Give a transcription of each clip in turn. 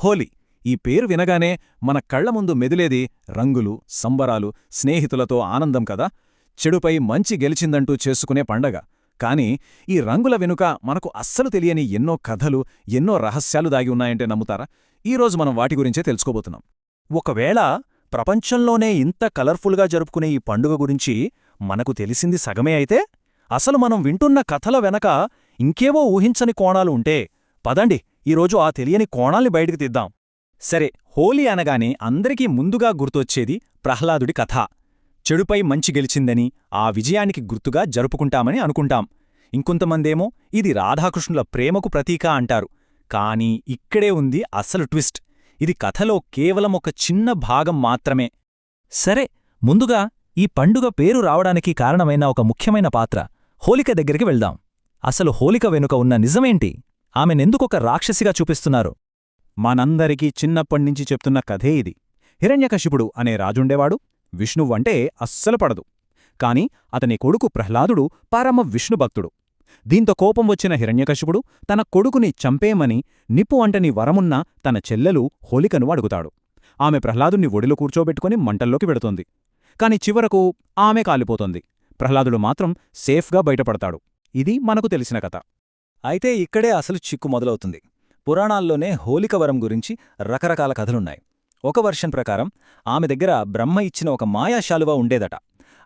హోలీ ఈ పేరు వినగానే మన కళ్ల ముందు మెదిలేది రంగులు, సంబరాలు, స్నేహితులతో ఆనందం కదా. చెడుపై మంచి గెలిచిందంటూ చేసుకునే పండగ. కాని ఈ రంగుల వెనుక మనకు అస్సలు తెలియని ఎన్నో కథలు, ఎన్నో రహస్యాలు దాగి ఉన్నాయంటే నమ్ముతారా? ఈరోజు మనం వాటి గురించే తెలుసుకోబోతున్నాం. ఒకవేళ ప్రపంచంలోనే ఇంత కలర్ఫుల్గా జరుపుకునే ఈ పండుగ గురించి మనకు తెలిసింది సగమే అయితే, అసలు మనం వింటున్న కథల వెనక ఇంకేవో ఊహించని కోణాలు ఉంటే పదండి ఈరోజు ఆ తెలియని కోణాల్ని బయటికి తీద్దాం. సరే, హోలీ అనగానే అందరికీ ముందుగా గుర్తొచ్చేది ప్రహ్లాదుడి కథ. చెడుపై మంచి గెలిచిందని, ఆ విజయానికి గుర్తుగా జరుపుకుంటామని అనుకుంటాం. ఇంకొంతమందేమో ఇది రాధాకృష్ణుల ప్రేమకు ప్రతీక అంటారు. కానీ ఇక్కడే ఉంది అసలు ట్విస్ట్. ఇది కథలో కేవలం ఒక చిన్న భాగం మాత్రమే. సరే, ముందుగా ఈ పండుగ పేరు రావడానికి కారణమైన ఒక ముఖ్యమైన పాత్ర హోలిక దగ్గరికి వెళ్దాం. అసలు హోలిక వెనుక ఉన్న నిజమేంటి? ఆమెనెందుకొక రాక్షసిగా చూపిస్తున్నారు? మనందరికీ చిన్నప్పటినుంచి చెప్తున్న కథే ఇది. హిరణ్యకశిపుడు అనే రాజుండేవాడు. విష్ణువంటే అస్సలు పడదు. కాని అతని కొడుకు ప్రహ్లాదుడు పరమ విష్ణుభక్తుడు. దీంతో కోపం వచ్చిన హిరణ్యకశిపుడు తన కొడుకుని చంపేయమని నిప్పు అంటని వరమున్న తన చెల్లెలు హోలికను అడుగుతాడు. ఆమె ప్రహ్లాదుణ్ణి ఒడిలో కూర్చోబెట్టుకుని మంటల్లోకి వెడుతోంది. కాని చివరకు ఆమె కాలిపోతోంది. ప్రహ్లాదుడు మాత్రం సేఫ్గా బయటపడతాడు. ఇది మనకు తెలిసిన కథ. అయితే ఇక్కడే అసలు చిక్కు మొదలవుతుంది. పురాణాల్లోనే హోలిక వరం గురించి రకరకాల కథలున్నాయి. ఒక వర్షన్ ప్రకారం ఆమె దగ్గర బ్రహ్మ ఇచ్చిన ఒక మాయా శాలువ ఉండేదట.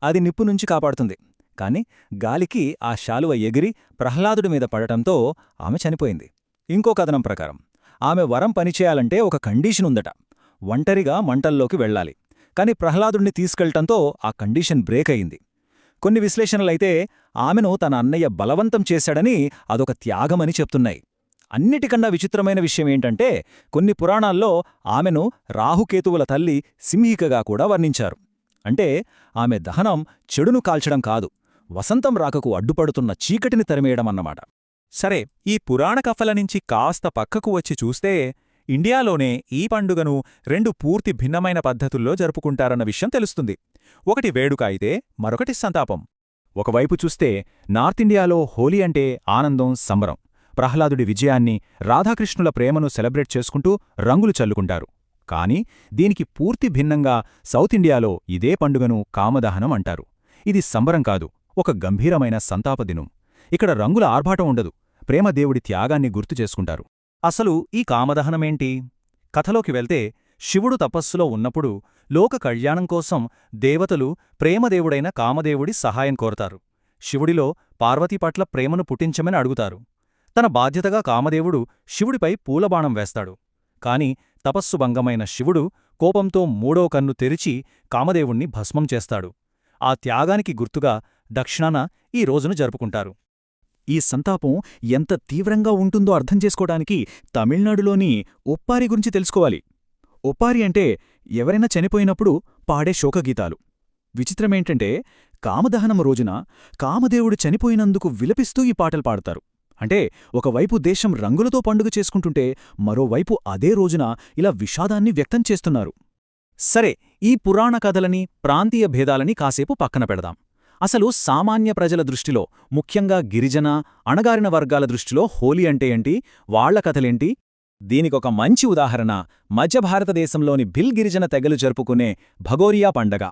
అది నిప్పు నుంచి కాపాడుతుంది. కాని గాలికి ఆ శాలువ ఎగిరి ప్రహ్లాదుడి మీద పడటంతో ఆమె చనిపోయింది. ఇంకో కథనం ప్రకారం ఆమె వరం పనిచేయాలంటే ఒక కండీషనుందట. ఒంటరిగా మంటల్లోకి వెళ్లాలి. కాని ప్రహ్లాదుడిని తీసుకెళ్లటంతో ఆ కండీషన్ బ్రేక్ అయింది. కొన్ని విశ్లేషణలైతే ఆమెను తన అన్నయ్య బలవంతం చేశాడని అదొక త్యాగమని చెప్తున్నాయి. అన్నిటికన్నా విచిత్రమైన విషయమేంటంటే కొన్ని పురాణాల్లో ఆమెను రాహుకేతువుల తల్లి సింహికగా కూడా వర్ణించారు. అంటే ఆమె దహనం చెడును కాల్చడం కాదు, వసంతం రాకకు అడ్డుపడుతున్న చీకటిని తరిమేయడమన్నమాట. సరే, ఈ పురాణ కథల నుంచి కాస్త పక్కకు వచ్చి చూస్తే ఇండియాలోనే ఈ పండుగను రెండు పూర్తి భిన్నమైన పద్ధతుల్లో జరుపుకుంటారన్న విషయం తెలుస్తుంది. ఒకటి వేడుక అయితే మరొకటి సంతాపం. ఒకవైపు చూస్తే నార్త్ ఇండియాలో హోలీ అంటే ఆనందం, సంబరం. ప్రహ్లాదుడి విజయాన్ని, రాధాకృష్ణుల ప్రేమను సెలబ్రేట్ చేసుకుంటూ రంగులు చల్లుకుంటారు. కాని దీనికి పూర్తి భిన్నంగా సౌత్ ఇండియాలో ఇదే పండుగను కామదహనం అంటారు. ఇది సంబరం కాదు, ఒక గంభీరమైన సంతాపదినం. ఇక్కడ రంగుల ఆర్భాటం ఉండదు, ప్రేమదేవుడి త్యాగాన్ని గుర్తు చేసుకుంటారు. అసలు ఈ కామదహనమేంటి? కథలోకి వెళ్తే శివుడు తపస్సులో ఉన్నప్పుడు లోక కళ్యాణం కోసం దేవతలు ప్రేమదేవుడైన కామదేవుడి సహాయం కోరతారు. శివుడిలో పార్వతీ పట్ల ప్రేమను పుట్టించమని అడుగుతారు. తన బాధ్యతగా కామదేవుడు శివుడిపై పూలబాణం వేస్తాడు. కాని తపస్సు భంగమైన శివుడు కోపంతో మూడో కన్ను తెరిచి కామదేవుణ్ణి భస్మం చేస్తాడు. ఆ త్యాగానికి గుర్తుగా దక్షిణాన ఈ రోజును జరుపుకుంటారు. ఈ సంతాపం ఎంత తీవ్రంగా ఉంటుందో అర్థం చేసుకోవడానికి తమిళనాడులోని ఒప్పారి గురించి తెలుసుకోవాలి. ఒప్పారి అంటే ఎవరైనా చనిపోయినప్పుడు పాడే శోకగీతాలు. విచిత్రమేంటంటే కామదహనం రోజున కామదేవుడు చనిపోయినందుకు విలపిస్తూ ఈ పాటలు పాడతారు. అంటే ఒకవైపు దేశం రంగులతో పండుగ చేసుకుంటుంటే మరోవైపు అదే రోజున ఇలా విషాదాన్ని వ్యక్తం చేస్తున్నారు. సరే, ఈ పురాణ కథలని, ప్రాంతీయ భేదాలని కాసేపు పక్కన పెడదాం. అసలు సామాన్య ప్రజల దృష్టిలో, ముఖ్యంగా గిరిజన, అణగారిన వర్గాల దృష్టిలో హోలీ అంటే ఏంటి, వాళ్ల కథలేంటి? దీనికొక మంచి ఉదాహరణ మధ్య భారతదేశంలోని భిల్ గిరిజన తెగలు జరుపుకునే భగోరియా పండగ.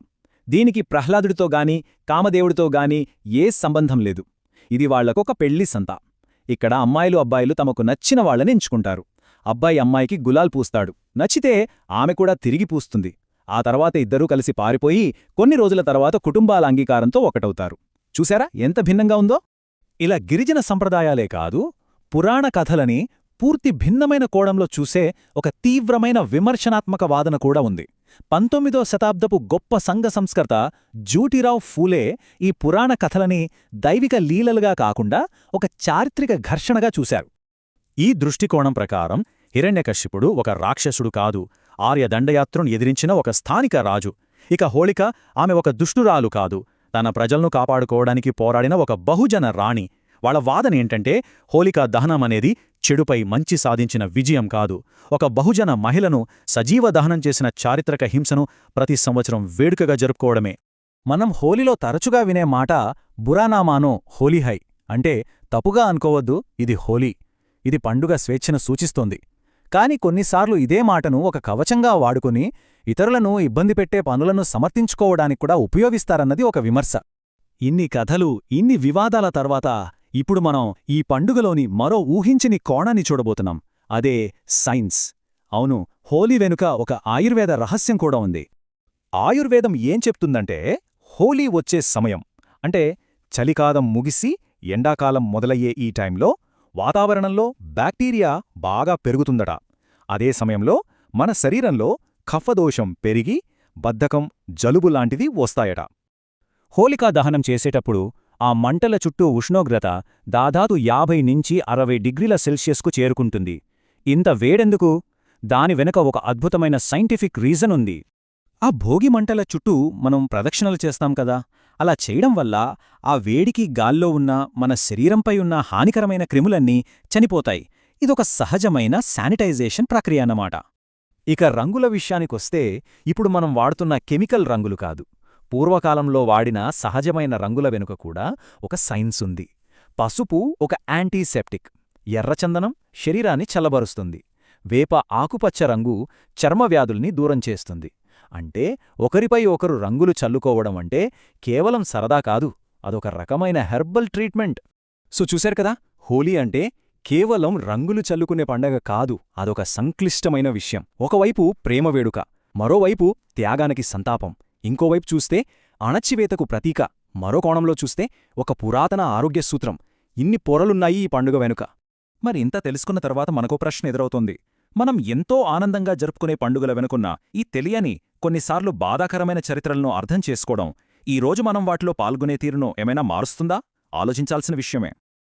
దీనికి ప్రహ్లాదుడితో గాని కామదేవుడితో గాని ఏ సంబంధం లేదు. ఇది వాళ్లకొక పెళ్లి సంత. ఇక్కడ అమ్మాయిలు అబ్బాయిలు తమకు నచ్చిన వాళ్లని ఎంచుకుంటారు. అబ్బాయి అమ్మాయికి గులాల్ పూస్తాడు. నచ్చితే ఆమె కూడా తిరిగి పూస్తుంది. ఆ తర్వాత ఇద్దరూ కలిసి పారిపోయి కొన్ని రోజుల తర్వాత కుటుంబాల అంగీకారంతో ఒకటవుతారు. చూశారా ఎంత భిన్నంగా ఉందో? ఇలా గిరిజన సంప్రదాయాలే కాదు, పురాణ కథలని పూర్తి భిన్నమైన కోణంలో చూసే ఒక తీవ్రమైన విమర్శనాత్మక వాదన కూడా ఉంది. 19వ శతాబ్దపు గొప్ప సంఘ సంస్కర్త జ్యోతిరావు ఫూలే ఈ పురాణ కథలని దైవిక లీలలుగా కాకుండా ఒక చారిత్రక ఘర్షణగా చూశారు. ఈ దృష్టికోణం ప్రకారం హిరణ్యకశిపుడు ఒక రాక్షసుడు కాదు, ఆర్యదండయాత్రను ఎదిరించిన ఒక స్థానిక రాజు. ఇక హోళిక ఆమె ఒక దుష్టురాలు కాదు, తన ప్రజలను కాపాడుకోవడానికి పోరాడిన ఒక బహుజన రాణి. వాళ్ళ వాదనేంటంటే హోలికా దహనమనేది చెడుపై మంచి సాధించిన విజయం కాదు, ఒక బహుజన మహిళను సజీవ దహనం చేసిన చారిత్రక హింసను ప్రతి సంవత్సరం వేడుకగా జరుపుకోవడమే. మనం హోలీలో తరచుగా వినే మాట బురానామానో హోలీహై అంటే తప్పుగా అనుకోవద్దు, ఇది హోలీ. ఇది పండుగ స్వేచ్ఛను సూచిస్తోంది. కాని కొన్నిసార్లు ఇదే మాటను ఒక కవచంగా వాడుకుని ఇతరులను ఇబ్బంది పెట్టే పనులను సమర్థించుకోవడానికి కూడా ఉపయోగిస్తారన్నది ఒక విమర్శ. ఇన్ని కథలు, ఇన్ని వివాదాల తర్వాత ఇప్పుడు మనం ఈ పండుగలోని మరో ఊహించని కోణాన్ని చూడబోతున్నాం. అదే సైన్స్. అవును, హోలీ వెనుక ఒక ఆయుర్వేద రహస్యం కూడా ఉంది. ఆయుర్వేదం ఏం చెప్తుందంటే, హోలీ వచ్చే సమయం అంటే చలికాలం ముగిసి ఎండాకాలం మొదలయ్యే ఈ టైంలో వాతావరణంలో బ్యాక్టీరియా బాగా పెరుగుతుందట. అదే సమయంలో మన శరీరంలో కఫదోషం పెరిగి బద్ధకం, జలుబు లాంటివి వస్తాయట. హోలికా దహనం చేసేటప్పుడు ఆ మంటల చుట్టూ ఉష్ణోగ్రత దాదాపు 50 నుంచి 60 డిగ్రీల సెల్సియస్కు చేరుకుంటుంది. ఇంత వేడెందుకు? దాని వెనుక ఒక అద్భుతమైన సైంటిఫిక్ రీజన్ ఉంది. ఆ భోగి మంటల చుట్టూ మనం ప్రదక్షిణలు చేస్తాం కదా, అలా చేయడం వల్ల ఆ వేడికి గాల్లో ఉన్న మన శరీరంపై ఉన్న హానికరమైన క్రిములన్నీ చనిపోతాయి. ఇదొక సహజమైన శానిటైజేషన్ ప్రక్రియ అన్నమాట. ఇక రంగుల విషయానికొస్తే, ఇప్పుడు మనం వాడుతున్న కెమికల్ రంగులు కాదు, పూర్వకాలంలో వాడిన సహజమైన రంగుల వెనుక కూడా ఒక సైన్స్ ఉంది. పసుపు ఒక యాంటీసెప్టిక్, ఎర్రచందనం శరీరాన్ని చల్లబరుస్తుంది, వేప ఆకుపచ్చ రంగు చర్మవ్యాధుల్ని దూరం చేస్తుంది. అంటే ఒకరిపై ఒకరు రంగులు చల్లుకోవడం అంటే కేవలం సరదా కాదు, అదొక రకమైన హెర్బల్ ట్రీట్మెంట్. సో చూశారు కదా, హోలీ అంటే కేవలం రంగులు చల్లుకునే పండగ కాదు, అదొక సంక్లిష్టమైన విషయం. ఒకవైపు ప్రేమ వేడుక, మరోవైపు త్యాగానికి సంతాపం, ఇంకోవైపు చూస్తే అణచివేతకు ప్రతీక, మరో కోణంలో చూస్తే ఒక పురాతన ఆరోగ్య సూత్రం. ఇన్ని పొరలున్నాయి ఈ పండుగ వెనుక. మరి ఇంత తెలుసుకున్న తర్వాత మనకో ప్రశ్న ఎదురవుతోంది. మనం ఎంతో ఆనందంగా జరుపుకునే పండుగల వెనుకున్న ఈ తెలియని, కొన్నిసార్లు బాధాకరమైన చరిత్రలను అర్థం చేసుకోవడం, ఈ రోజు మనం వాటిలో పాల్గొనే తీరును ఏమైనా మారుస్తుందా? ఆలోచించాల్సిన విషయమే.